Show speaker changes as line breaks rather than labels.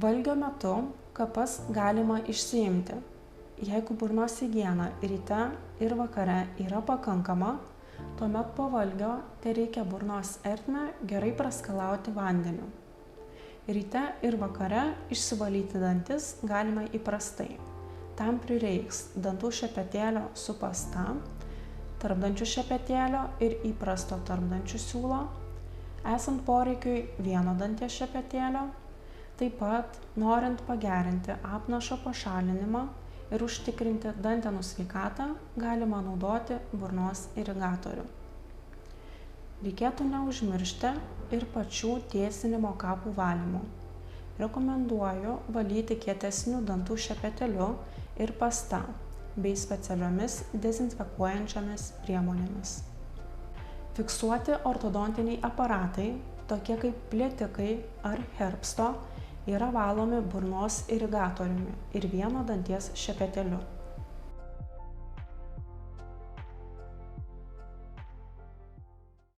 Valgio metu kapas galima išsiimti. Jeigu burnos higiena ryte ir vakare yra pakankama, tuomet po valgio tereikia burnos ertmę gerai praskalauti vandeniu. Ryte ir vakare išsivalyti dantis galima įprastai. Tam prireiks dantų šepetėlio su pasta, tarpdančių šepetėlio ir įprasto tarpdančių siūlo, esant poreikiui vieno danties šepetėlio. Taip pat, norint pagerinti apnašo pašalinimą ir užtikrinti dantenų sveikatą, galima naudoti burnos irigatorių. Reikėtų neužmiršti ir pačių tiesinimo kapų valymų. Rekomenduoju valyti kietesniu dantų šepetėliu ir pasta bei specialiomis dezinfekuojančiomis priemonėmis. Fiksuoti ortodontiniai aparatai, tokie kaip plėtikai ar Herbsto, yra valomi burnos irigatoriumi ir vieno danties šepetėliu.